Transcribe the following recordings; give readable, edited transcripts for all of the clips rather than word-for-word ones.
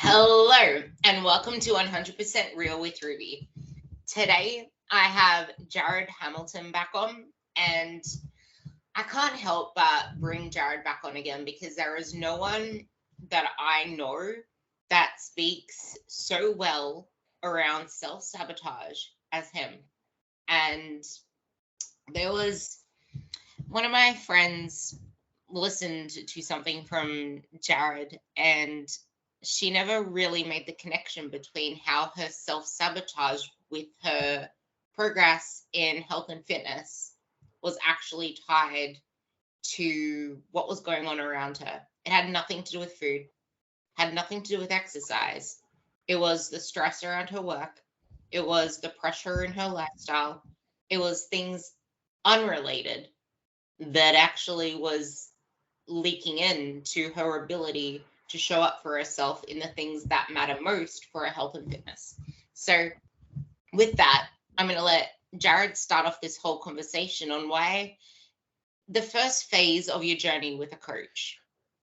Hello, and welcome to 100% Real with Ruby. Today, I have Jared Hamilton back on, and I can't help but bring Jared back on again because there is no one that I know that speaks so well around self sabotage as him. And there was one of my friends listened to something from Jared, and she never really made the connection between how her self sabotage with her progress in health and fitness was actually tied to what was going on around her. It had nothing to do with food, had nothing to do with exercise. It was the stress around her work, it was the pressure in her lifestyle, it was things unrelated that actually was leaking into her ability to show up for herself in the things that matter most for her health and fitness. So, with that, I'm going to let Jared start off this whole conversation on why the first phase of your journey with a coach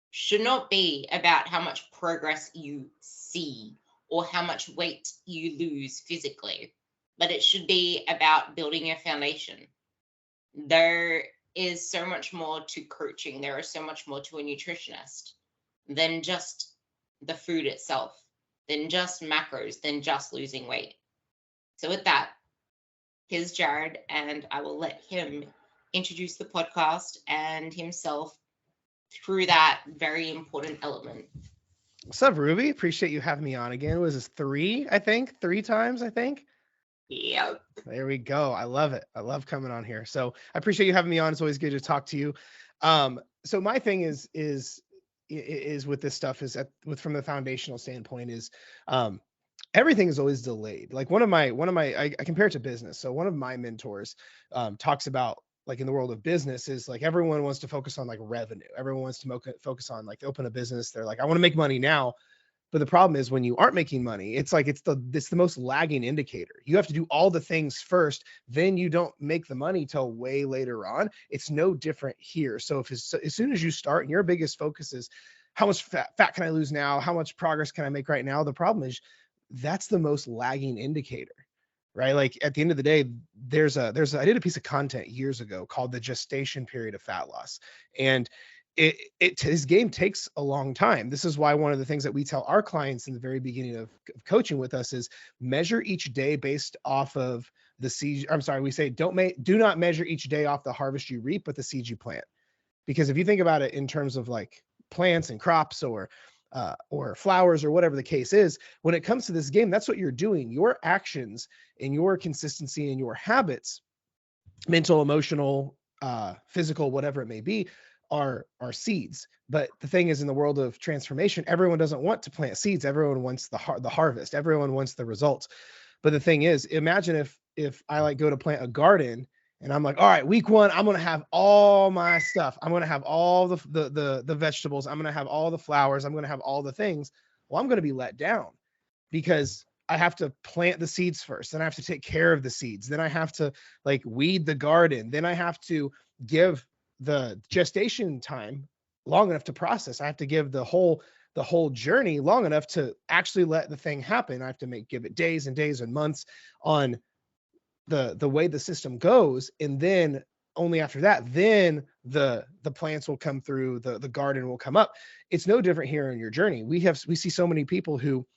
should not be about how much progress you see or how much weight you lose physically, but it should be about building a foundation. There is so much more to coaching. There is so much more to a nutritionist than just the food itself, than just macros, than just losing weight. So, with that, here's Jared, and I will let him introduce the podcast and himself through that very important element. What's up, Ruby? Appreciate you having me on again. Was this three? I think three times. I think. Yep. There we go. I love it. I love coming on here. So I appreciate you having me on. It's always good to talk to you. So my thing is with this stuff is with from the foundational standpoint is everything is always delayed. Like one of my I compare it to business. So one of my mentors talks about like in the world of business is like everyone wants to focus on like revenue. Everyone wants to focus on like they open a business. They're like, I want to make money now. But the problem is when you aren't making money, it's like it's the most lagging indicator. You have to do all the things first, then you don't make the money till way later on. It's no different here. So if as soon as you start and your biggest focus is how much fat can I lose now? How much progress can I make right now? The problem is that's the most lagging indicator. Right. Like at the end of the day, I did a piece of content years ago called the gestation period of fat loss. And his game takes a long time. This is why one of the things that we tell our clients in the very beginning of coaching with us is measure each day based off of the seed. I'm sorry, we say do not measure each day off the harvest you reap, but the seeds you plant. Because if you think about it in terms of like plants and crops or flowers or whatever the case is, when it comes to this game, that's what you're doing. Your actions and your consistency and your habits, mental, emotional, physical, whatever it may be, are seeds. But the thing is, in the world of transformation, everyone doesn't want to plant seeds. Everyone wants the harvest. Everyone wants the results. But the thing is, imagine if I like go to plant a garden and I'm like, all right, week one, I'm gonna have all my stuff. I'm gonna have all the vegetables. I'm gonna have all the flowers. I'm gonna have all the things. Well, I'm gonna be let down because I have to plant the seeds first. Then I have to take care of the seeds. Then I have to like weed the garden. Then I have to give the gestation time long enough to process. I have to give the whole journey long enough to actually let the thing happen. I have to give it days and days and months on the way the system goes, and then only after that then the plants will come through, the garden will come up. It's no different here in your journey. We see so many people who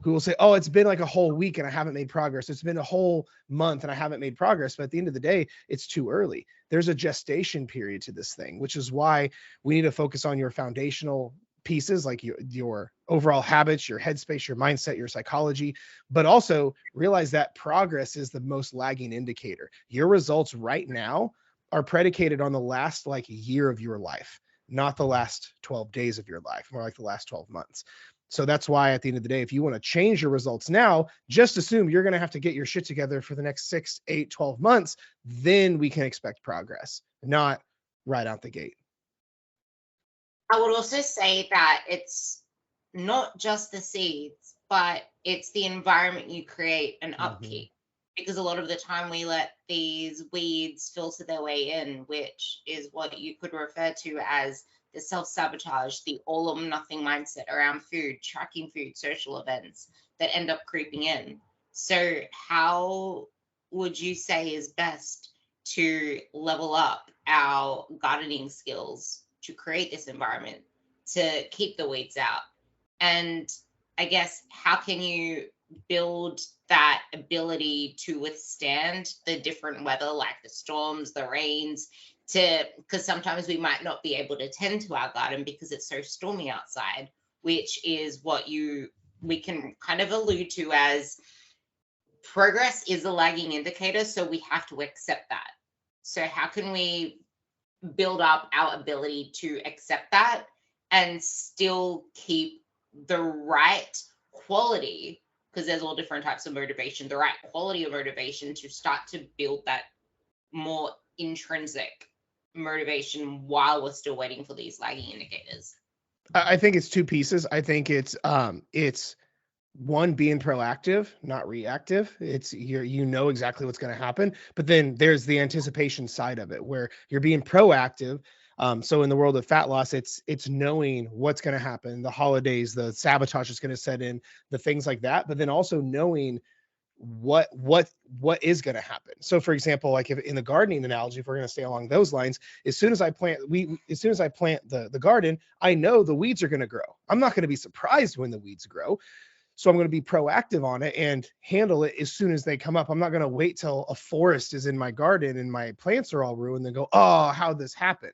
will say, oh, it's been like a whole week and I haven't made progress. It's been a whole month and I haven't made progress. But at the end of the day, it's too early. There's a gestation period to this thing, which is why we need to focus on your foundational pieces, like your overall habits, your headspace, your mindset, your psychology, but also realize that progress is the most lagging indicator. Your results right now are predicated on the last like year of your life, not the last 12 days of your life, more like the last 12 months. So that's why at the end of the day, if you want to change your results now, just assume you're going to have to get your shit together for the next 6, 8, 12 months. Then we can expect progress, not right out the gate. I would also say that it's not just the seeds, but it's the environment you create and Mm-hmm. upkeep. Because a lot of the time we let these weeds filter their way in, which is what you could refer to as the self-sabotage, the all or nothing mindset around food, tracking food, social events that end up creeping in. So how would you say is best to level up our gardening skills to create this environment to keep the weeds out? And I guess how can you build that ability to withstand the different weather, like the storms, the rains, to because sometimes we might not be able to tend to our garden because it's so stormy outside, which is what you we can kind of allude to as progress is a lagging indicator, so we have to accept that. So how can we build up our ability to accept that and still keep the right quality, because there's all different types of motivation, the right quality of motivation to start to build that more intrinsic motivation while we're still waiting for these lagging indicators? I think it's two pieces. I think it's one, being proactive, not reactive. It's you know exactly what's going to happen, but then there's the anticipation side of it where you're being proactive. So in the world of fat loss, it's knowing what's going to happen, the holidays, the sabotage is going to set in, the things like that, but then also knowing what is going to happen. So for example, like if in the gardening analogy, if we're going to stay along those lines, as soon as I plant the garden, I know the weeds are going to grow. I'm not going to be surprised when the weeds grow. So I'm going to be proactive on it and handle it as soon as they come up. I'm not going to wait till a forest is in my garden and my plants are all ruined and go, oh, how'd this happen?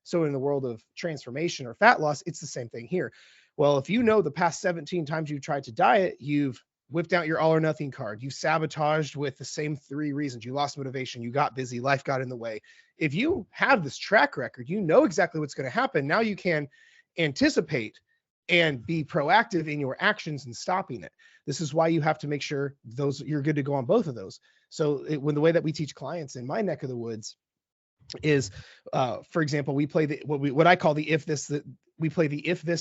So in the world of transformation or fat loss, it's the same thing here. Well, if you know the past 17 times you've tried to diet, you've whipped out your all or nothing card, you sabotaged with the same 3 reasons, you lost motivation, you got busy, life got in the way. If you have this track record, you know exactly what's going to happen. Now you can anticipate and be proactive in your actions and stopping it. This is why you have to make sure you're good to go on both of those. So when the way that we teach clients in my neck of the woods is, for example, we play what I call the if this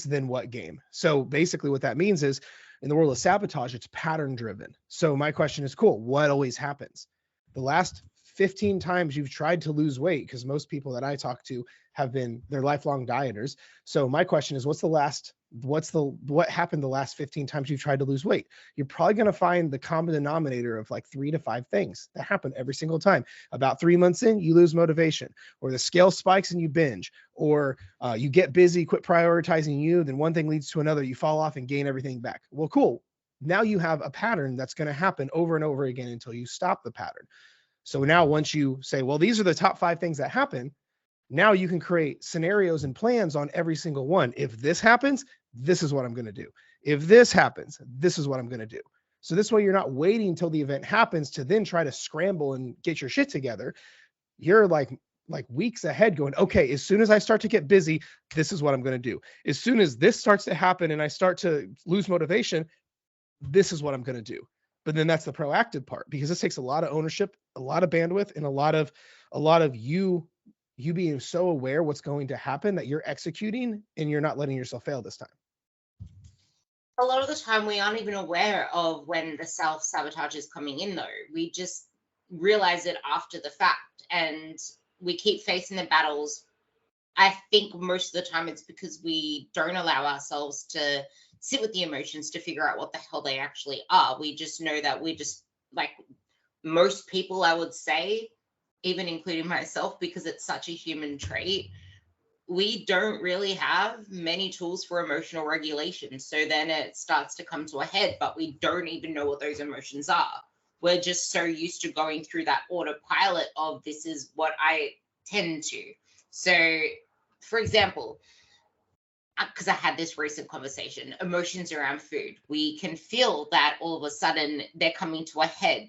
then what game. So basically what that means is in the world of sabotage, it's pattern driven. So my question is, cool, what always happens? The last 15 times you've tried to lose weight, because most people that I talk to they're lifelong dieters. So my question is, what happened the last 15 times you've tried to lose weight? You're probably going to find the common denominator of like 3 to 5 things that happen every single time. About 3 months in, you lose motivation, or the scale spikes and you binge, or you get busy, quit prioritizing you, then one thing leads to another, you fall off and gain everything back. Well, cool. Now you have a pattern that's going to happen over and over again until you stop the pattern. So now once you say, well, these are the top 5 things that happen, now you can create scenarios and plans on every single one. If this happens, this is what I'm going to do. If this happens, this is what I'm going to do. So this way you're not waiting until the event happens to then try to scramble and get your shit together. You're like weeks ahead going, okay, as soon as I start to get busy, this is what I'm going to do. As soon as this starts to happen and I start to lose motivation, this is what I'm going to do. But then that's the proactive part, because this takes a lot of ownership, a lot of bandwidth, and a lot of you being so aware what's going to happen that you're executing and you're not letting yourself fail this time. A lot of the time we aren't even aware of when the self-sabotage is coming in, though. We just realize it after the fact, and we keep facing the battles. I think most of the time it's because we don't allow ourselves to sit with the emotions to figure out what the hell they actually are. We just know that we just, like most people, I would say, even including myself, because it's such a human trait, we don't really have many tools for emotional regulation. So then it starts to come to a head, but we don't even know what those emotions are. We're just so used to going through that autopilot of this is what I tend to. So, for example, because I had this recent conversation, emotions around food, we can feel that all of a sudden they're coming to a head.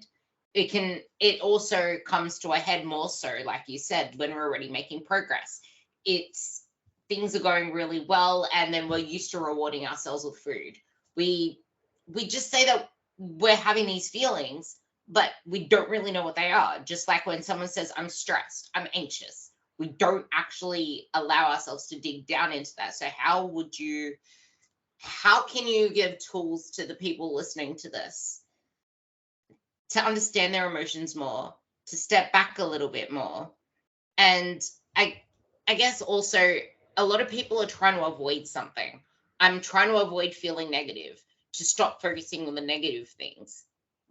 It also comes to a head more so, like you said, when we're already making progress. It's things are going really well, and then we're used to rewarding ourselves with food. We just say that we're having these feelings, but we don't really know what they are. Just like when someone says, I'm stressed, I'm anxious, we don't actually allow ourselves to dig down into that. So how can you give tools to the people listening to this to understand their emotions more, to step back a little bit more? And I guess also a lot of people are trying to avoid something. I'm trying to avoid feeling negative, to stop focusing on the negative things.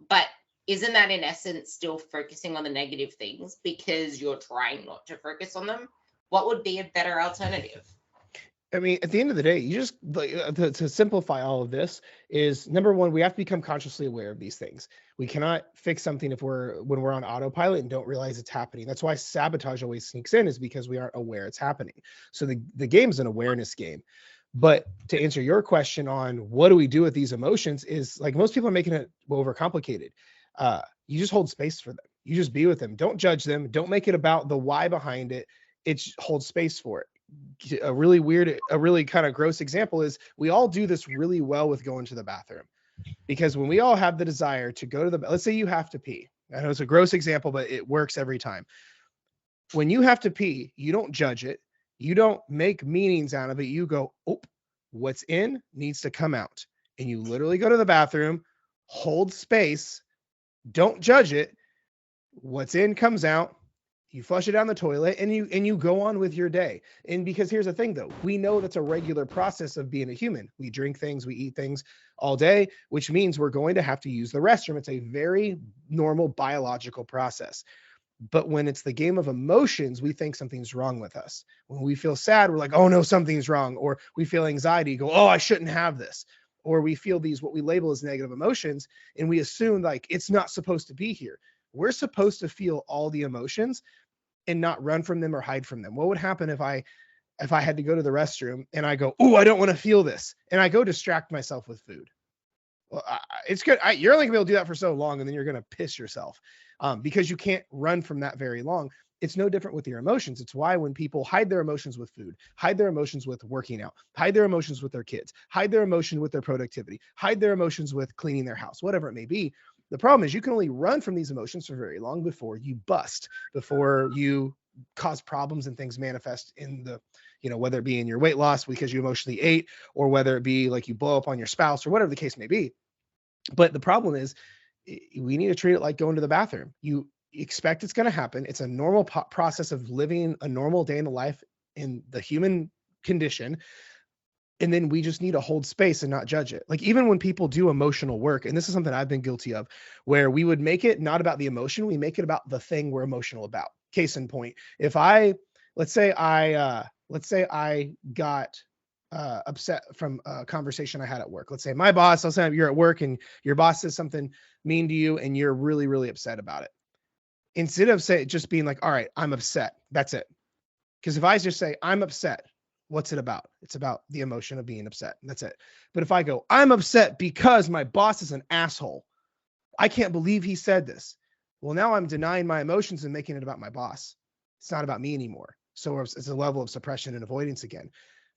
But isn't that in essence still focusing on the negative things because you're trying not to focus on them? What would be a better alternative? I mean, at the end of the day, you just like to simplify all of this is number one, we have to become consciously aware of these things. We cannot fix something if when we're on autopilot and don't realize it's happening. That's why sabotage always sneaks in, is because we aren't aware it's happening. So the game's an awareness game. But to answer your question on what do we do with these emotions, is like most people are making it overcomplicated. You just hold space for them. You just be with them. Don't judge them. Don't make it about the why behind it. It's hold space for it. A really kind of gross example is we all do this really well with going to the bathroom, because when we all have the desire to go to let's say you have to pee. I know it's a gross example, but it works every time. When you have to pee, you don't judge it. You don't make meanings out of it. You go, oh, what's in needs to come out. And you literally go to the bathroom, hold space, don't judge it. What's in comes out. You flush it down the toilet and you go on with your day. And because here's the thing though, we know that's a regular process of being a human. We drink things, we eat things all day, which means we're going to have to use the restroom. It's a very normal biological process. But when it's the game of emotions, we think something's wrong with us. When we feel sad, we're like, oh no, something's wrong. Or we feel anxiety, go, oh, I shouldn't have this. Or we feel these, what we label as negative emotions, and we assume like it's not supposed to be here. We're supposed to feel all the emotions and not run from them or hide from them. What would happen if I had to go to the restroom and I go, oh, I don't want to feel this, and I go distract myself with food? Well, it's good. You're only gonna be able to do that for so long, and then you're gonna piss yourself, because you can't run from that very long. It's no different with your emotions. It's why when people hide their emotions with food, hide their emotions with working out, hide their emotions with their kids, hide their emotion with their productivity, hide their emotions with cleaning their house, whatever it may be. The problem is you can only run from these emotions for very long before you bust, before you cause problems and things manifest in the, whether it be in your weight loss because you emotionally ate, or whether it be like you blow up on your spouse, or whatever the case may be. But the problem is we need to treat it like going to the bathroom. You expect it's going to happen. It's a normal process of living a normal day in the life in the human condition. And then we just need to hold space and not judge it. Like even when people do emotional work, and this is something I've been guilty of, where we would make it not about the emotion, we make it about the thing we're emotional about. Case in point, if let's say I got upset from a conversation I had at work. Let's say my boss, I'll say you're at work and your boss says something mean to you and you're really, really upset about it. Instead of just being like, all right, I'm upset. That's it. Because if I just say I'm upset, what's it about? It's about the emotion of being upset. That's it. But if I go, I'm upset because my boss is an asshole. I can't believe he said this. Well, now I'm denying my emotions and making it about my boss. It's not about me anymore. So it's a level of suppression and avoidance again.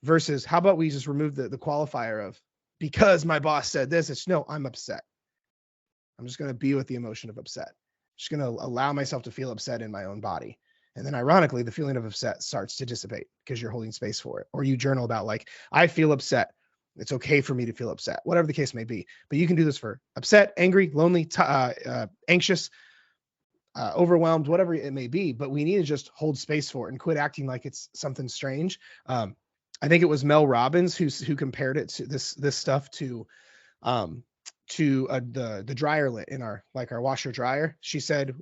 Versus how about we just remove the qualifier of because my boss said this. It's no, I'm upset. I'm just going to be with the emotion of upset. Just going to allow myself to feel upset in my own body. And then ironically, the feeling of upset starts to dissipate because you're holding space for it. Or you journal about like, I feel upset. It's okay for me to feel upset, whatever the case may be. But you can do this for upset, angry, lonely, anxious, overwhelmed, whatever it may be. But we need to just hold space for it and quit acting like it's something strange. I think it was Mel Robbins who compared it to this stuff to the dryer lint in our washer dryer. She said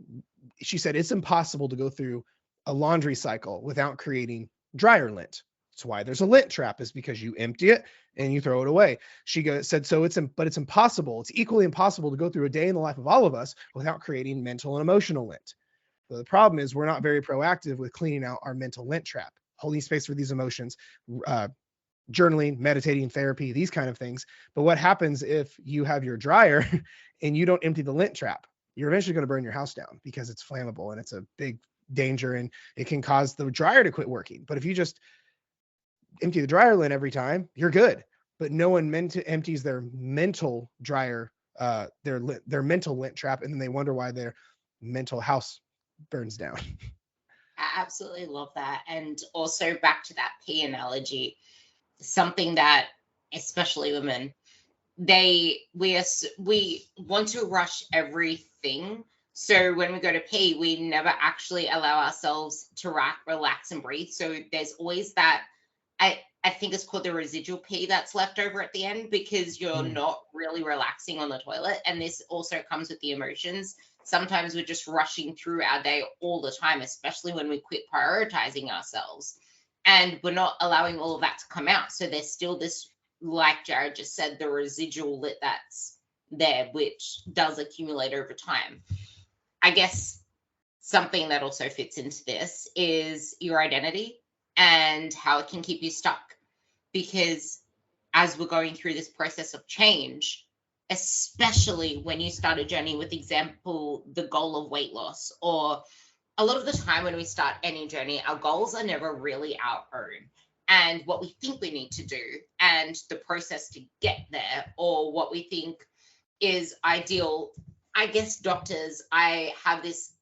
it's impossible to go through a laundry cycle without creating dryer lint. That's why there's a lint trap, is because you empty it and you throw it away. Said so it's impossible. It's equally impossible to go through a day in the life of all of us without creating mental and emotional lint. So the problem is we're not very proactive with cleaning out our mental lint trap, holding space for these emotions, journaling, meditating, therapy, these kind of things. But what happens if you have your dryer and you don't empty the lint trap? You're eventually going to burn your house down because it's flammable and it's a big danger and it can cause the dryer to quit working. But if you just empty the dryer lint every time, you're good. But no one empties their mental dryer, their mental lint trap, and then they wonder why their mental house burns down. I absolutely love that. And also back to that pee analogy, something that especially women, we want to rush everything. So when we go to pee, we never actually allow ourselves to relax and breathe. So there's always that I think it's called the residual pee that's left over at the end, because you're not really relaxing on the toilet. And this also comes with the emotions. Sometimes we're just rushing through our day all the time, especially when we quit prioritizing ourselves, and we're not allowing all of that to come out. So there's still this, like Jared just said, the residual lit that's there, which does accumulate over time. I guess something that also fits into this is your identity and how it can keep you stuck. Because as we're going through this process of change, especially when you start a journey with, example, the goal of weight loss, or a lot of the time when we start any journey, our goals are never really our own. And what we think we need to do, and the process to get there, or what we think is ideal. I guess doctors, I have this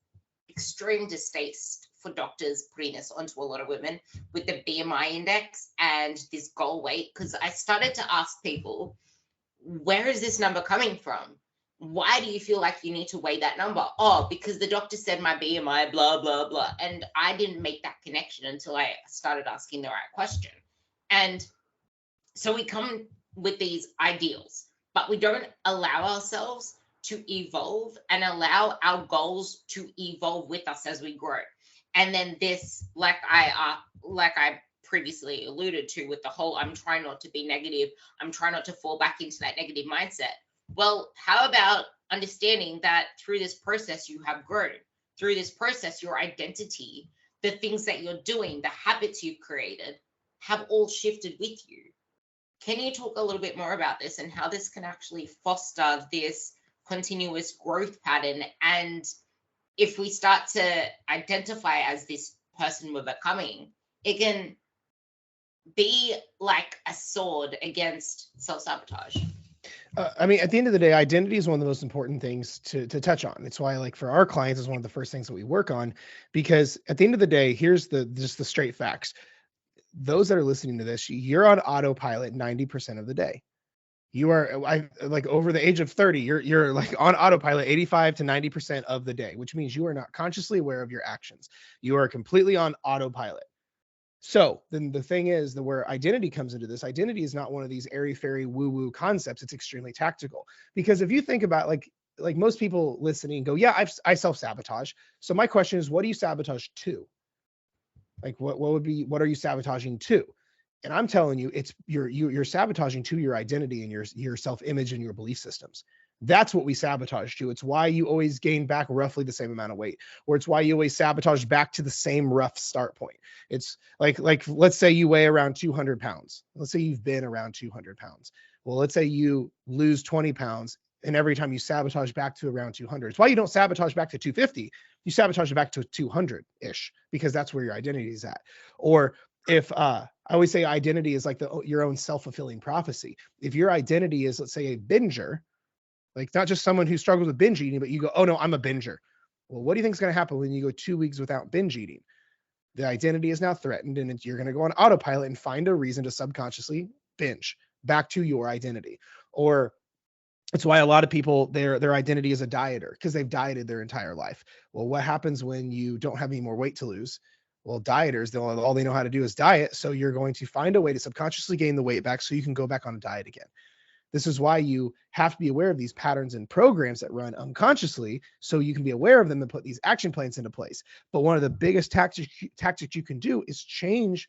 extreme distaste for doctors putting this onto a lot of women with the BMI index and this goal weight, because I started to ask people, where is this number coming from? Why do you feel like you need to weigh that number? Oh, because the doctor said my BMI, blah, blah, blah. And I didn't make that connection until I started asking the right question. And so we come with these ideals, but we don't allow ourselves to evolve and allow our goals to evolve with us as we grow. And then this, like I previously alluded to, with the whole, I'm trying not to be negative, I'm trying not to fall back into that negative mindset. Well, how about understanding that through this process you have grown, through this process your identity, the things that you're doing, the habits you've created have all shifted with you. Can you talk a little bit more about this and how this can actually foster this continuous growth pattern? And if we start to identify as this person we're becoming, it can be like a sword against self-sabotage. I mean, at the end of the day, identity is one of the most important things to touch on. It's why, like, for our clients, is one of the first things that we work on, because at the end of the day, here's just the straight facts. Those that are listening to this, you're on autopilot 90% of the day. You are, like, over the age of 30, you're like on autopilot 85 to 90% of the day, which means you are not consciously aware of your actions. You are completely on autopilot. So then the thing is that where identity comes into this, identity is not one of these airy fairy woo woo concepts. It's extremely tactical, because if you think about, like most people listening go, yeah, I self-sabotage. So my question is, what do you sabotage to? Like, what are you sabotaging to? And I'm telling you, it's you're sabotaging to your identity and your self-image and your belief systems. That's what we sabotage to. It's why you always gain back roughly the same amount of weight, or it's why you always sabotage back to the same rough start point. It's like let's say you weigh around 200 pounds. Let's say you've been around 200 pounds. Well, let's say you lose 20 pounds, and every time you sabotage back to around 200. It's why you don't sabotage back to 250. You sabotage it back to 200-ish, because that's where your identity is at. Or if I always say identity is like your own self-fulfilling prophecy. If your identity is, let's say, a binger, like not just someone who struggles with binge eating, but you go, oh no, I'm a binger. Well, what do you think is going to happen when you go 2 weeks without binge eating? The identity is now threatened, and you're going to go on autopilot and find a reason to subconsciously binge back to your identity. Or it's why a lot of people, their identity is a dieter, because they've dieted their entire life. Well, what happens when you don't have any more weight to lose? Well, dieters, all they know how to do is diet. So you're going to find a way to subconsciously gain the weight back so you can go back on a diet again. This is why you have to be aware of these patterns and programs that run unconsciously, so you can be aware of them and put these action plans into place. But one of the biggest tactics you can do is change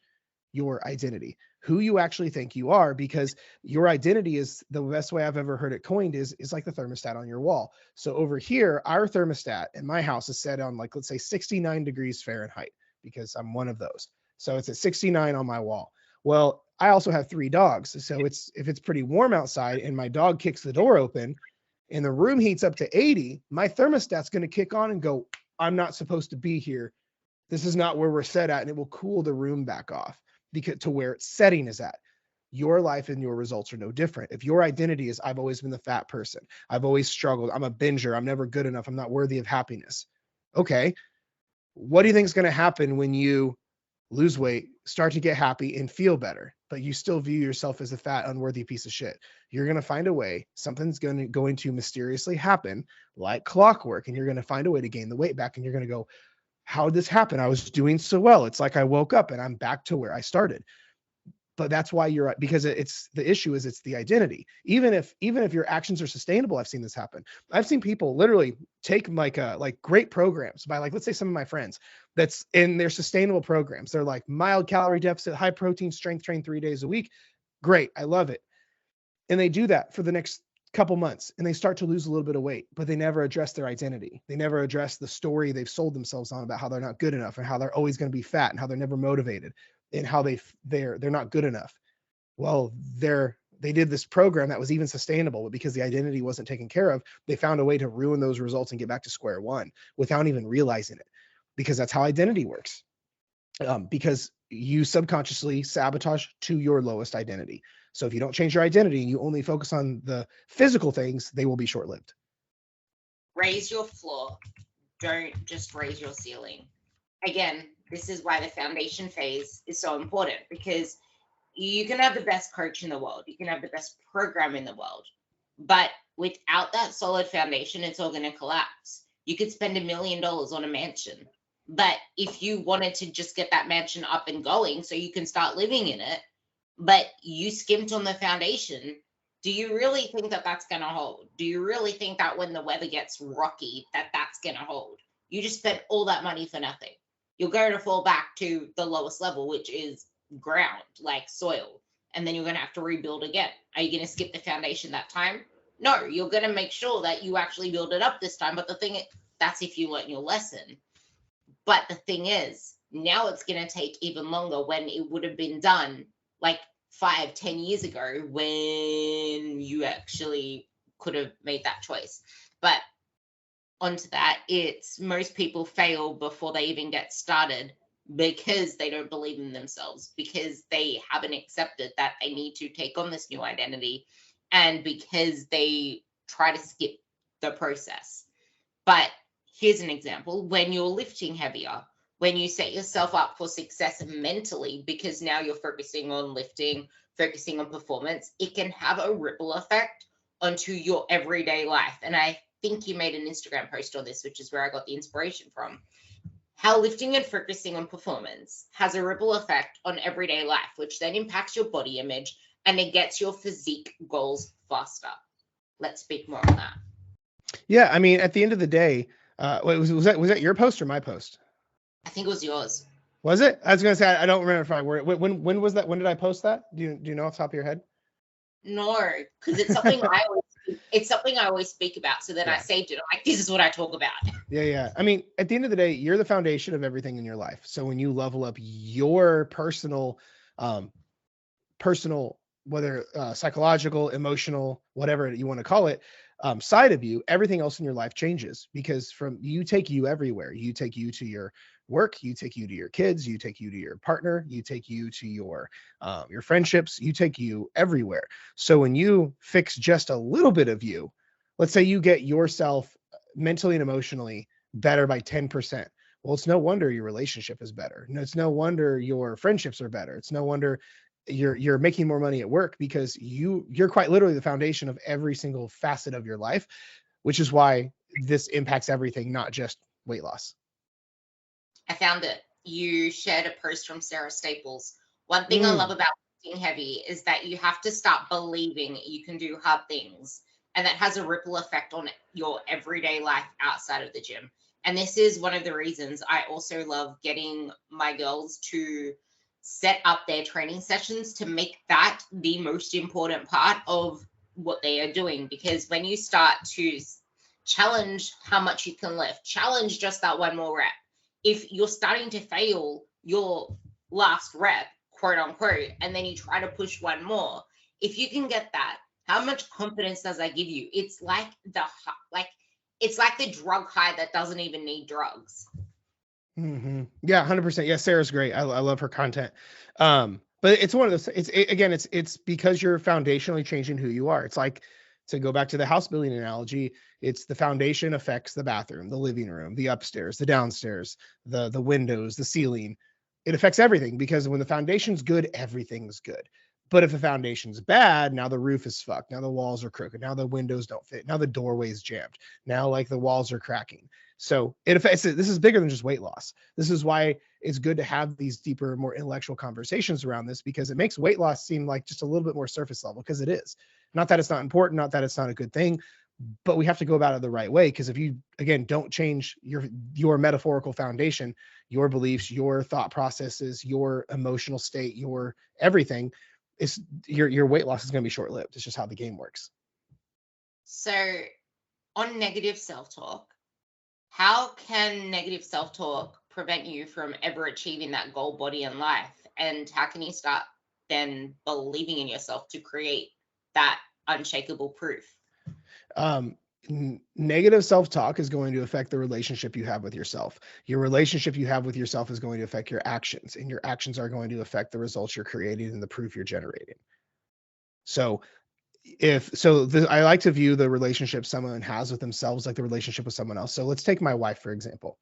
your identity, who you actually think you are, because your identity is, the best way I've ever heard it coined is like the thermostat on your wall. So over here, our thermostat in my house is set on, like, let's say 69 degrees Fahrenheit, because I'm one of those. So it's at 69 on my wall. Well, I also have 3 dogs. So if it's pretty warm outside and my dog kicks the door open and the room heats up to 80, my thermostat's going to kick on and go, I'm not supposed to be here. This is not where we're set at. And it will cool the room back off to where its setting is at. Your life and your results are no different. If your identity is, I've always been the fat person, I've always struggled, I'm a binger, I'm never good enough, I'm not worthy of happiness. Okay. What do you think is going to happen when you lose weight, start to get happy and feel better, but you still view yourself as a fat, unworthy piece of shit? You're going to find a way. Something's going to mysteriously happen like clockwork, and you're going to find a way to gain the weight back. And you're going to go, how did this happen? I was doing so well. It's like I woke up and I'm back to where I started. But that's why because it's the issue is it's the identity. Even if your actions are sustainable, I've seen this happen. I've seen people literally take like great programs by, like, let's say some of my friends that's in their sustainable programs. They're like mild calorie deficit, high protein, strength train 3 days a week. Great. I love it. And they do that for the next couple months and they start to lose a little bit of weight, but they never address their identity. They never address the story they've sold themselves on about how they're not good enough and how they're always going to be fat and how they're never motivated and how they're not good enough. Well, they did this program that was even sustainable, but because the identity wasn't taken care of, they found a way to ruin those results and get back to square one without even realizing it, because that's how identity works. Because you subconsciously sabotage to your lowest identity. So if you don't change your identity and you only focus on the physical things, they will be short-lived. Raise your floor. Don't just raise your ceiling. Again, this is why the foundation phase is so important, because you can have the best coach in the world. You can have the best program in the world. But without that solid foundation, it's all going to collapse. You could spend $1 million on a mansion. But if you wanted to just get that mansion up and going so you can start living in it, but you skimped on the foundation, do you really think that that's going to hold? Do you really think that when the weather gets rocky, that that's going to hold? You just spent all that money for nothing. You're going to fall back to the lowest level, which is ground, like soil, and then you're going to have to rebuild again. Are you going to skip the foundation that time? No, you're going to make sure that you actually build it up this time. But the thing is, that's if you learn your lesson. But the thing is, now it's going to take even longer when it would have been done like 5-10 years ago when you actually could have made that choice. But onto that, it's most people fail before they even get started because they don't believe in themselves, because they haven't accepted that they need to take on this new identity, and because they try to skip the process. But here's an example. When you're lifting heavier, when you set yourself up for success mentally, because now you're focusing on lifting, focusing on performance, it can have a ripple effect onto your everyday life. And I think you made an Instagram post on this, which is where I got the inspiration from. How lifting and focusing on performance has a ripple effect on everyday life, which then impacts your body image and it gets your physique goals faster. Let's speak more on that. Yeah, I mean, at the end of the day, was that your post or my post? I think it was yours. Was it? I was gonna say I don't remember if I were. When was that? When did I post that? Do you know off the top of your head? No, because it's something I always speak about. So then I saved it. I'm like, this is what I talk about. Yeah. I mean, at the end of the day, you're the foundation of everything in your life. So when you level up your personal, whether psychological, emotional, whatever you want to call it, side of you, everything else in your life changes, because you take you everywhere. You take you to your work, you take you to your kids, you take you to your partner, you take you to your friendships, you take you everywhere. So when you fix just a little bit of you, let's say you get yourself mentally and emotionally better by 10%. Well, it's no wonder your relationship is better. It's no wonder your friendships are better. It's no wonder you're making more money at work, because you're quite literally the foundation of every single facet of your life, which is why this impacts everything, not just weight loss. I found it. You shared a post from Sarah Staples. One thing I love about lifting heavy is that you have to start believing you can do hard things, and that has a ripple effect on your everyday life outside of the gym. And this is one of the reasons I also love getting my girls to set up their training sessions, to make that the most important part of what they are doing. Because when you start to challenge how much you can lift, challenge just that one more rep. If you're starting to fail your last rep, quote unquote, and then you try to push one more, if you can get that, how much confidence does that give you? It's like it's like the drug high that doesn't even need drugs. Mm-hmm. Yeah, 100%. Yeah, Sarah's great. I love her content. But it's one of those. It's because you're foundationally changing who you are. It's like, to go back to the house building analogy, it's the foundation affects the bathroom, the living room, the upstairs, the downstairs, the windows, the ceiling. It affects everything, because when the foundation's good, everything's good. But if the foundation's bad, now the roof is fucked. Now the walls are crooked. Now the windows don't fit. Now the doorway's jammed. Now like the walls are cracking. So it affects it. This is bigger than just weight loss. This is why it's good to have these deeper, more intellectual conversations around this, because it makes weight loss seem like just a little bit more surface level, because it is. Not that it's not important, not that it's not a good thing, but we have to go about it the right way. Because if you, again, don't change your metaphorical foundation, your beliefs, your thought processes, your emotional state, your everything, is your weight loss is going to be short-lived. It's just how the game works. So on negative self-talk, how can negative self-talk prevent you from ever achieving that goal, body, and life? And how can you start then believing in yourself to create that unshakable proof? Negative self-talk is going to affect the relationship you have with yourself. Your relationship you have with yourself is going to affect your actions, and your actions are going to affect the results you're creating and the proof you're generating. So I like to view the relationship someone has with themselves like the relationship with someone else. So let's take my wife, for example.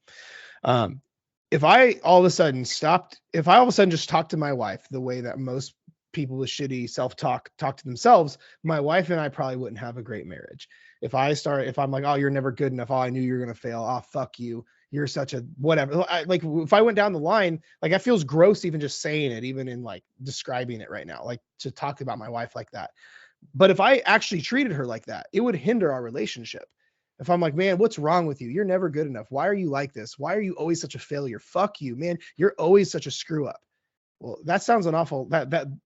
If I all of a sudden just talk to my wife the way that most people with shitty self-talk talk to themselves, my wife and I probably wouldn't have a great marriage. If I'm like, oh, you're never good enough. Oh, I knew you were going to fail. Oh, fuck you. You're such a whatever. Like if I went down the line, like it feels gross even just saying it, even in like describing it right now, like to talk about my wife like that. But if I actually treated her like that, it would hinder our relationship. If I'm like, man, what's wrong with you? You're never good enough. Why are you like this? Why are you always such a failure? Fuck you, man. You're always such a screw up. Well, that sounds an awful,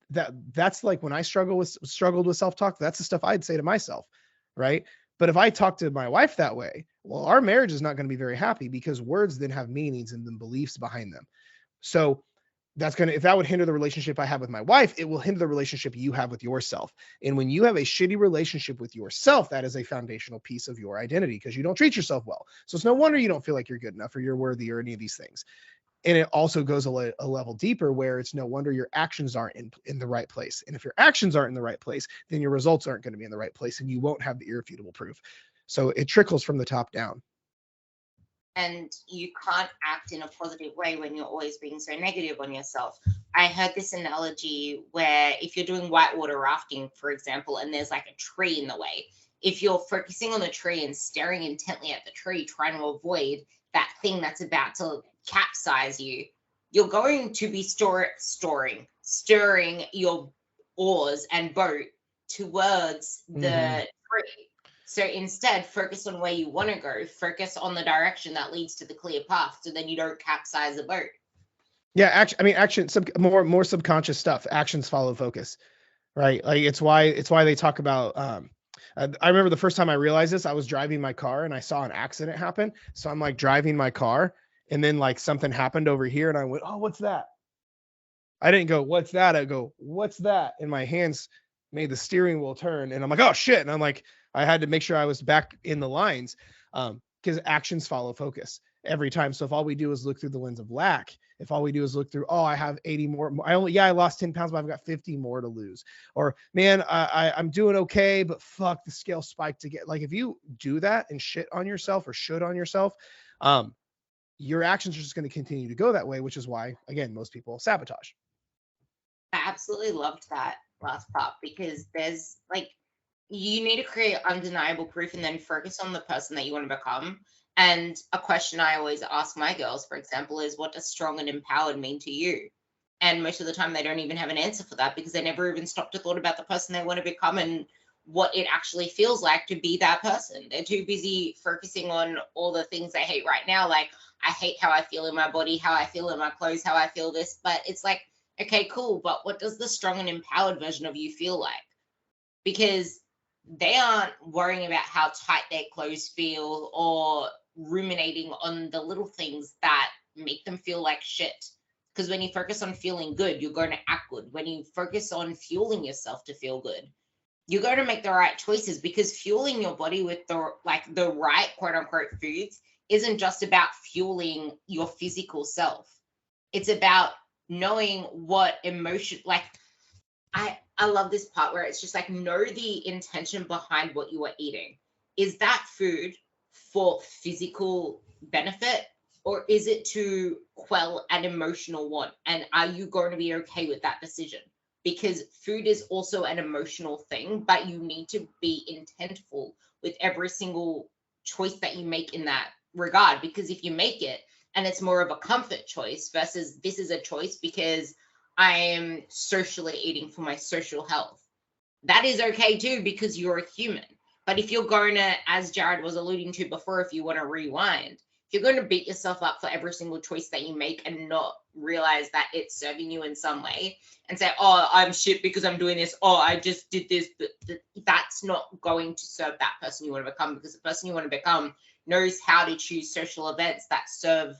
that's like when I struggled with self-talk, that's the stuff I'd say to myself. Right. But if I talk to my wife that way, well, our marriage is not going to be very happy, because words then have meanings and then beliefs behind them. So if that would hinder the relationship I have with my wife, it will hinder the relationship you have with yourself. And when you have a shitty relationship with yourself, that is a foundational piece of your identity, because you don't treat yourself well. So it's no wonder you don't feel like you're good enough or you're worthy or any of these things. And it also goes a level deeper, where it's no wonder your actions aren't in the right place. And if your actions aren't in the right place, then your results aren't going to be in the right place, and you won't have the irrefutable proof. So it trickles from the top down. And you can't act in a positive way when you're always being so negative on yourself. I heard this analogy where if you're doing whitewater rafting, for example, and there's like a tree in the way, if you're focusing on the tree and staring intently at the tree, trying to avoid that thing that's about to capsize you, you're going to be stirring your oars and boat towards the tree. So instead, focus on where you want to go. Focus on the direction that leads to the clear path, so then you don't capsize the boat. Yeah, more subconscious stuff. Actions follow focus, right? Like it's why they talk about. I remember the first time I realized this, I was driving my car and I saw an accident happen. So I'm like driving my car, and then like something happened over here, and I went, "Oh, what's that?" I didn't go, "What's that?" I go, "What's that?" And my hands made the steering wheel turn, and I'm like, "Oh shit!" And I'm like, I had to make sure I was back in the lines, because actions follow focus every time. So if all we do is look through the lens of lack, if all we do is look through, oh, I have 80 more, I lost 10 pounds, but I've got 50 more to lose. Or man, I'm doing okay, but fuck, the scale spiked again. Like if you do that and shit on yourself or should on yourself, your actions are just going to continue to go that way, which is why, again, most people sabotage. I absolutely loved that last part, because there's like, you need to create undeniable proof and then focus on the person that you want to become. And a question I always ask my girls, for example, is what does strong and empowered mean to you? And most of the time they don't even have an answer for that, because they never even stopped to thought about the person they want to become and what it actually feels like to be that person. They're too busy focusing on all the things they hate right now. Like, I hate how I feel in my body, how I feel in my clothes, how I feel this. But it's like, okay, cool. But what does the strong and empowered version of you feel like? Because they aren't worrying about how tight their clothes feel or ruminating on the little things that make them feel like shit. Because when you focus on feeling good, you're going to act good. When you focus on fueling yourself to feel good, you're going to make the right choices, because fueling your body with the right quote unquote foods isn't just about fueling your physical self. It's about knowing what emotion, like I love this part where it's just like, know the intention behind what you are eating. Is that food for physical benefit, or is it to quell an emotional want? And are you going to be okay with that decision? Because food is also an emotional thing, but you need to be intentful with every single choice that you make in that regard. Because if you make it and it's more of a comfort choice versus this is a choice because I am socially eating for my social health. That is okay too, because you're a human. But if you're going to, as Jared was alluding to before, if you want to rewind, if you're going to beat yourself up for every single choice that you make and not realize that it's serving you in some way and say, oh, I'm shit because I'm doing this, oh, I just did this, but that's not going to serve that person you want to become, because the person you want to become knows how to choose social events that serve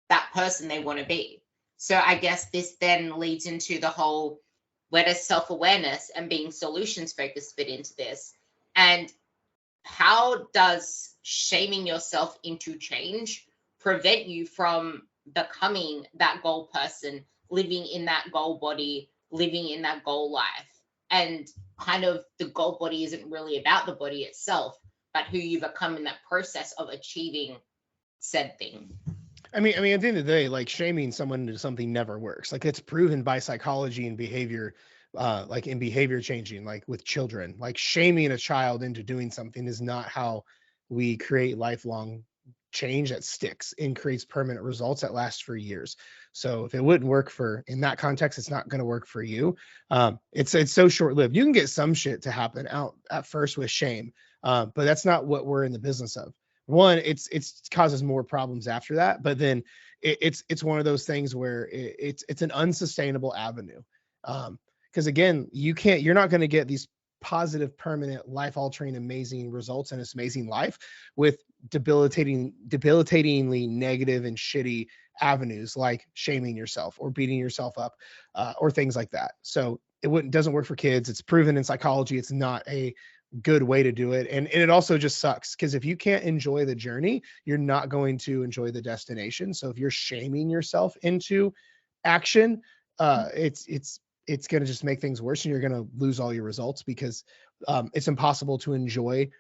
that person they want to be. So I guess this then leads into the whole, where does self-awareness and being solutions focused fit into this? And how does shaming yourself into change prevent you from becoming that goal person, living in that goal body, living in that goal life? And kind of the goal body isn't really about the body itself, but who you become in that process of achieving said thing. I mean, at the end of the day, like shaming someone into something never works. Like it's proven by psychology and behavior, like in behavior changing, like with children, like shaming a child into doing something is not how we create lifelong change that sticks and creates permanent results that last for years. So if it wouldn't work for in that context, it's not going to work for you. It's so short lived. You can get some shit to happen out at first with shame, but that's not what we're in the business of. One, it's causes more problems after that, but then it's one of those things where it's an unsustainable avenue. Because again, you're not going to get these positive, permanent, life altering, amazing results in this amazing life with debilitatingly negative and shitty avenues like shaming yourself or beating yourself up, or things like that. So doesn't work for kids. It's proven in psychology. It's not a good way to do it. And it also just sucks because if you can't enjoy the journey, you're not going to enjoy the destination. So if you're shaming yourself into action, it's going to just make things worse and you're going to lose all your results because it's impossible to enjoy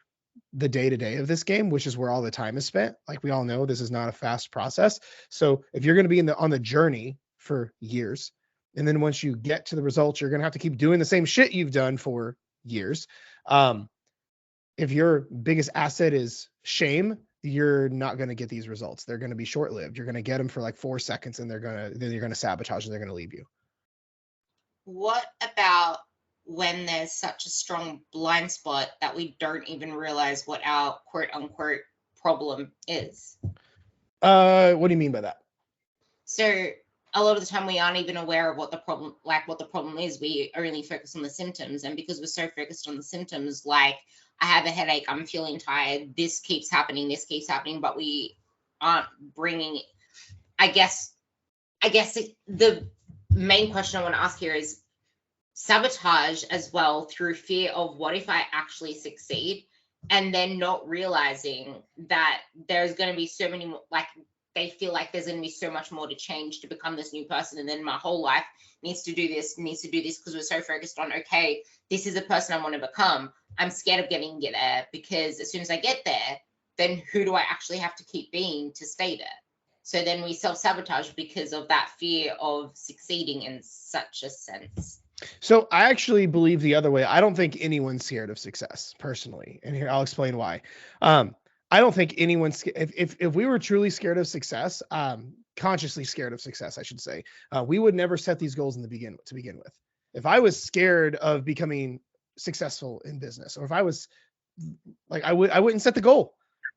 the day-to-day of this game, which is where all the time is spent. Like we all know, this is not a fast process. So if you're going to be on the journey for years, and then once you get to the results, you're going to have to keep doing the same shit you've done for years. If your biggest asset is shame, you're not going to get these results. They're going to be short-lived. You're going to get them for like 4 seconds and then you're going to sabotage and they're going to leave you. What about when there's such a strong blind spot that we don't even realize what our quote unquote problem is? What do you mean by that? So a lot of the time we aren't even aware of what the problem is. We only focus on the symptoms, and because we're so focused on the symptoms, like I have a headache, I'm feeling tired, this keeps happening, but we aren't bringing, I guess the main question I want to ask here is sabotage as well, through fear of what if I actually succeed, and then not realizing that there's going to be so many more, like they feel like there's going to be so much more to change to become this new person. And then my whole life needs to do this because we're so focused on, okay, this is the person I want to become. I'm scared of getting there because as soon as I get there, then who do I actually have to keep being to stay there? So then we self-sabotage because of that fear of succeeding in such a sense. So I actually believe the other way. I don't think anyone's scared of success personally. And here I'll explain why. I don't think anyone's, if we were truly scared of success, consciously scared of success, I should say, we would never set these goals to begin with. If I was scared of becoming successful in business, or if I was like, I wouldn't set the goal.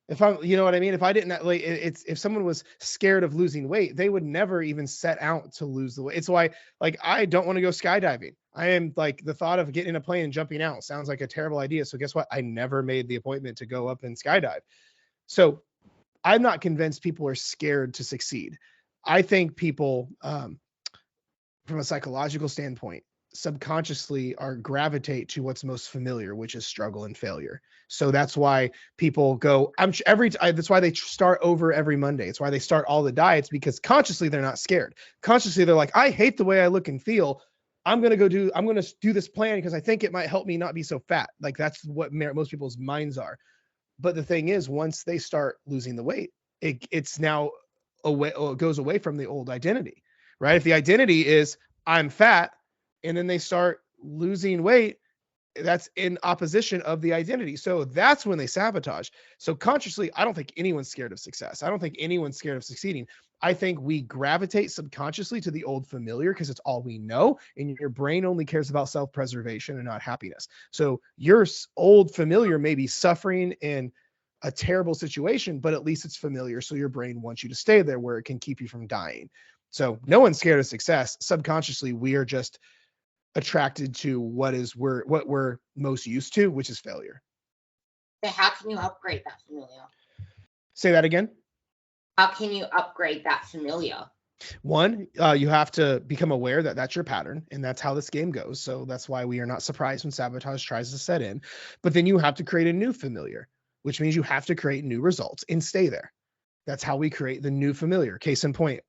If I'm, you know what I mean? If I didn't, like, if someone was scared of losing weight, they would never even set out to lose the weight. It's why, like, I don't want to go skydiving. I am like, the thought of getting in a plane and jumping out sounds like a terrible idea. So guess what? I never made the appointment to go up and skydive. So I'm not convinced people are scared to succeed. I think people, from a psychological standpoint, subconsciously gravitate to what's most familiar, which is struggle and failure. So that's why people go, that's why they start over every Monday. It's why they start all the diets, because consciously they're not scared. Consciously they're like, I hate the way I look and feel. I'm going to do this plan because I think it might help me not be so fat. Like that's what most people's minds are. But the thing is, once they start losing the weight, it's now it goes away from the old identity, right? If the identity is I'm fat, and then they start losing weight, that's in opposition of the identity. So that's when they sabotage. So consciously, I don't think anyone's scared of success. I don't think anyone's scared of succeeding. I think we gravitate subconsciously to the old familiar because it's all we know. And your brain only cares about self-preservation and not happiness. So your old familiar may be suffering in a terrible situation, but at least it's familiar. So your brain wants you to stay there where it can keep you from dying. So no one's scared of success. Subconsciously, we are just attracted to what we're most used to, which is failure. So how can you upgrade that familiar? Say that again. How can you upgrade that familiar? One, you have to become aware that that's your pattern, and that's how this game goes. So that's why we are not surprised when sabotage tries to set in. But then you have to create a new familiar, which means you have to create new results and stay there. That's how we create the new familiar. Case in point,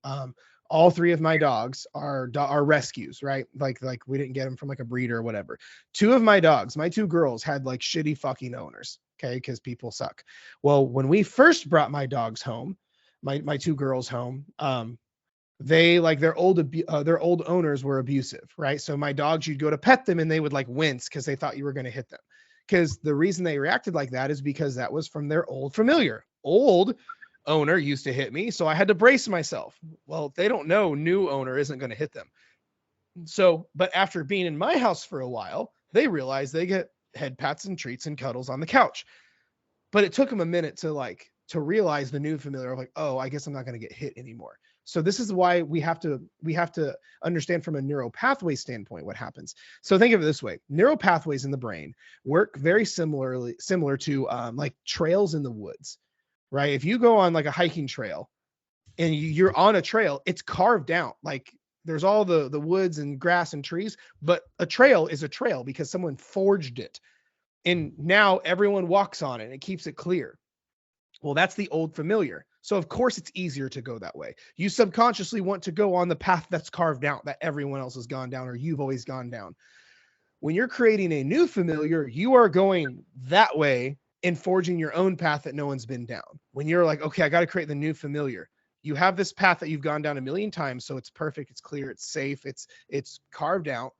all three of my dogs are rescues, right? Like we didn't get them from like a breeder or whatever. Two of my dogs, my two girls, had like shitty fucking owners, okay, because people suck. Well, when we first brought my dogs home, my two girls home, they like their old owners were abusive, right? So my dogs, you'd go to pet them and they would like wince because they thought you were going to hit them. Because the reason they reacted like that is because that was from their old familiar. Old owner used to hit me, so I had to brace myself. Well, they don't know new owner isn't going to hit them. So, but after being in my house for a while, they realize they get head pats and treats and cuddles on the couch. But it took them a minute to realize the new familiar of like, oh, I guess I'm not going to get hit anymore. So this is why we have to understand from a neural pathway standpoint what happens. So think of it this way: neural pathways in the brain work very similar to like trails in the woods, right? If you go on like a hiking trail and you're on a trail, it's carved out. Like there's all the woods and grass and trees, but a trail is a trail because someone forged it. And now everyone walks on it and it keeps it clear. Well, that's the old familiar. So of course it's easier to go that way. You subconsciously want to go on the path that's carved out that everyone else has gone down or you've always gone down. When you're creating a new familiar, you are going that way and forging your own path that no one's been down. When you're like, okay, I got to create the new familiar. You have this path that you've gone down a million times, so it's perfect, it's clear, it's safe, it's carved out.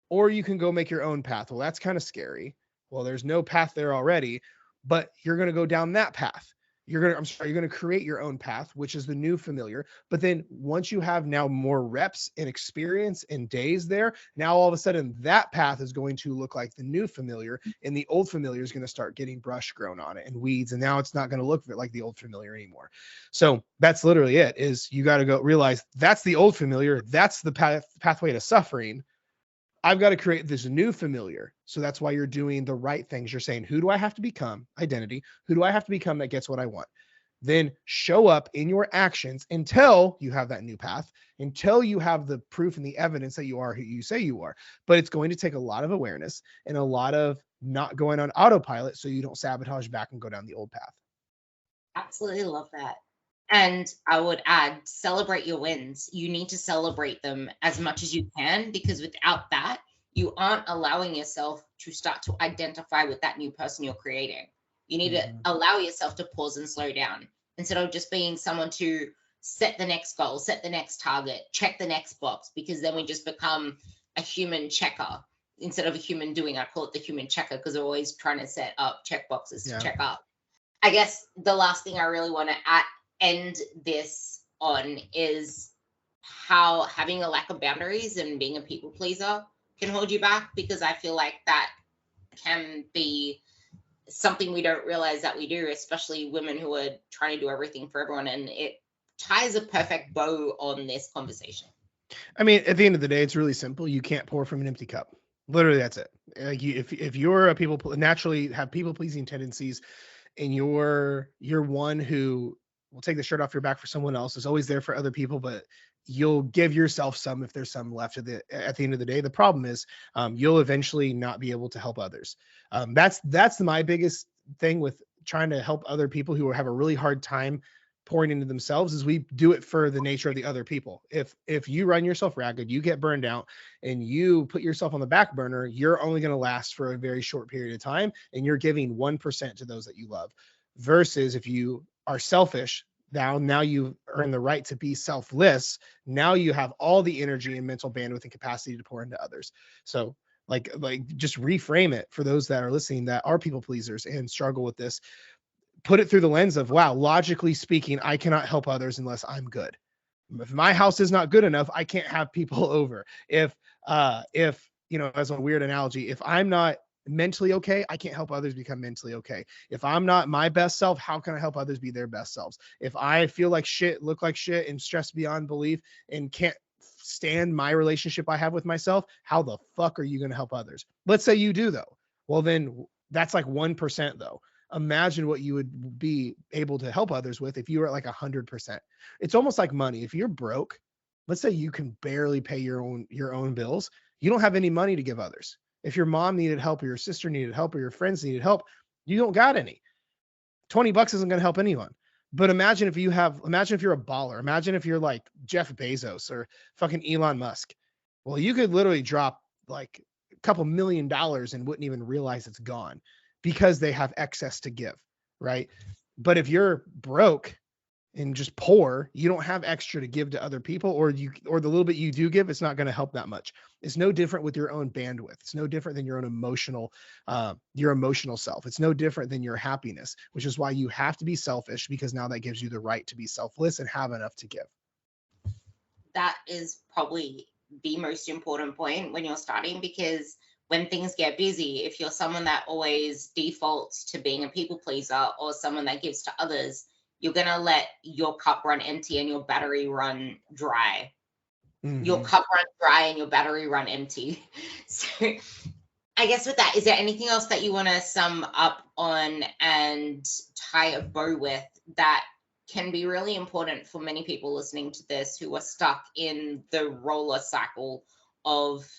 Or you can go make your own path. Well, that's kind of scary. Well, there's no path there already, but you're going to go down that path. You're going to create your own path, which is the new familiar. But then once you have now more reps and experience and days there, now all of a sudden that path is going to look like the new familiar, and the old familiar is going to start getting brush grown on it and weeds. And now it's not going to look like the old familiar anymore. So that's literally it. Is you got to go realize that's the old familiar. That's the pathway to suffering. I've got to create this new familiar. So that's why you're doing the right things. You're saying, who do I have to become? Identity. Who do I have to become that gets what I want? Then show up in your actions until you have that new path, until you have the proof and the evidence that you are who you say you are. But it's going to take a lot of awareness and a lot of not going on autopilot so you don't sabotage back and go down the old path. Absolutely love that. And I would add, celebrate your wins. You need to celebrate them as much as you can, because without that, you aren't allowing yourself to start to identify with that new person you're creating. You need to allow yourself to pause and slow down instead of just being someone to set the next goal, set the next target, check the next box, because then we just become a human checker instead of a human doing. I call it the human checker because we're always trying to set up check boxes to check up. I guess the last thing I really want to end this on is how having a lack of boundaries and being a people pleaser can hold you back, because I feel like that can be something we don't realize that we do, especially women who are trying to do everything for everyone. And it ties a perfect bow on this conversation. I mean, at the end of the day, it's really simple. You can't pour from an empty cup. Literally, that's it. Like if you're a naturally have people pleasing tendencies, and you're one who will take the shirt off your back for someone else, is always there for other people, but you'll give yourself some if there's some left at the end of the day. The problem is you'll eventually not be able to help others. That's my biggest thing with trying to help other people who have a really hard time pouring into themselves, is we do it for the nature of the other people. If you run yourself ragged, you get burned out, and you put yourself on the back burner, you're only going to last for a very short period of time, and you're giving 1% to those that you love. Versus if you are selfish, now you earn the right to be selfless. Now you have all the energy and mental bandwidth and capacity to pour into others. So Like just reframe it for those that are listening that are people pleasers and struggle with this. Put it through the lens of, wow, logically speaking, I cannot help others unless I'm good. If my house is not good enough, I can't have people over. If as a weird analogy, if I'm not mentally okay, I can't help others become mentally okay. If I'm not my best self, how can I help others be their best selves? If I feel like shit, look like shit, and stressed beyond belief and can't stand my relationship I have with myself, how the fuck are you going to help others? Let's say you do though. Well, then that's like 1% though. Imagine what you would be able to help others with if you were at like 100%. It's almost like money. If you're broke, let's say you can barely pay your own bills, you don't have any money to give others. If your mom needed help or your sister needed help or your friends needed help, you don't got any. $20 isn't going to help anyone. But imagine if you're a baller. Imagine if you're like Jeff Bezos or fucking Elon Musk. Well, you could literally drop like a couple $1 million and wouldn't even realize it's gone because they have excess to give, right? But if you're broke and just poor, you don't have extra to give to other people, or the little bit you do give, it's not going to help that much. It's no different with your own bandwidth. It's no different than your own emotional self. It's no different than your happiness, which is why you have to be selfish, because now that gives you the right to be selfless and have enough to give. That is probably the most important point when you're starting, because when things get busy, if you're someone that always defaults to being a people pleaser or someone that gives to others, you're going to let your cup run empty and your battery run dry. Mm-hmm. Your cup run dry and your battery run empty. So I guess with that, is there anything else that you want to sum up on and tie a bow with that can be really important for many people listening to this who are stuck in the roller cycle of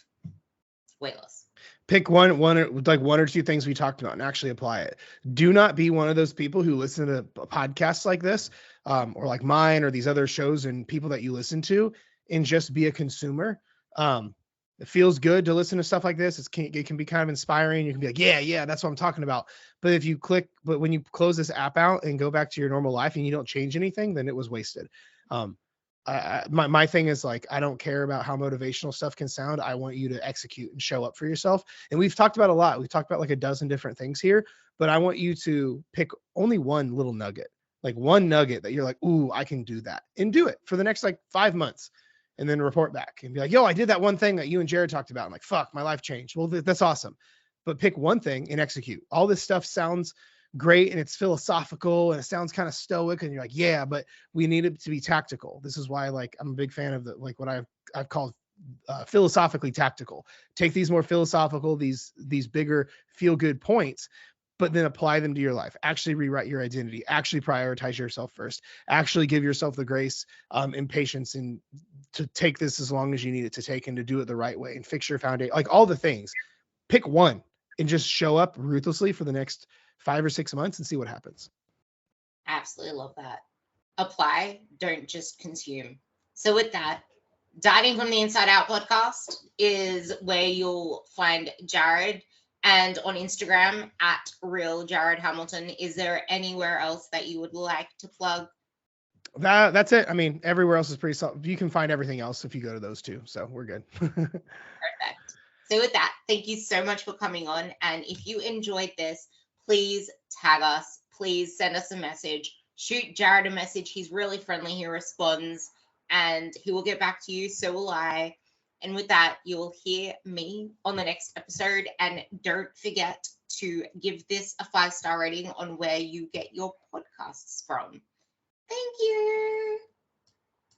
weight loss? Pick one or two things we talked about and actually apply it. Do not be one of those people who listen to podcasts like this, or like mine or these other shows and people that you listen to, and just be a consumer. It feels good to listen to stuff like this. It can be kind of inspiring. You can be like, yeah, that's what I'm talking about. But when you close this app out and go back to your normal life and you don't change anything, then it was wasted. My thing is like, I don't care about how motivational stuff can sound. I want you to execute and show up for yourself. And we've talked about a lot. We've talked about like a dozen different things here, but I want you to pick only one little nugget, like one nugget that you're like, ooh, I can do that, and do it for the next like 5 months. And then report back and be like, yo, I did that one thing that you and Jared talked about. I'm like, fuck, my life changed. Well, that's awesome. But pick one thing and execute. All this stuff sounds great and it's philosophical and it sounds kind of stoic. And you're like, yeah, but we need it to be tactical. This is why, like, I'm a big fan of what I've called philosophically tactical. Take these more philosophical, these bigger feel good points, but then apply them to your life. Actually rewrite your identity. Actually prioritize yourself first. Actually give yourself the grace and patience and to take this as long as you need it to take, and to do it the right way and fix your foundation. Like all the things, pick one and just show up ruthlessly for the next 5 or 6 months and see what happens. Absolutely love that. Apply, don't just consume. So with that, Dieting from the Inside Out podcast is where you'll find Jared, and on Instagram at Real Jared Hamilton. Is there anywhere else that you would like to plug? That's it. I mean, everywhere else is pretty solid. You can find everything else if you go to those two. So we're good. Perfect. So with that, thank you so much for coming on. And if you enjoyed this, please tag us. Please send us a message. Shoot Jared a message. He's really friendly. He responds and he will get back to you. So will I. And with that, you will hear me on the next episode. And don't forget to give this a 5-star rating on where you get your podcasts from. Thank you.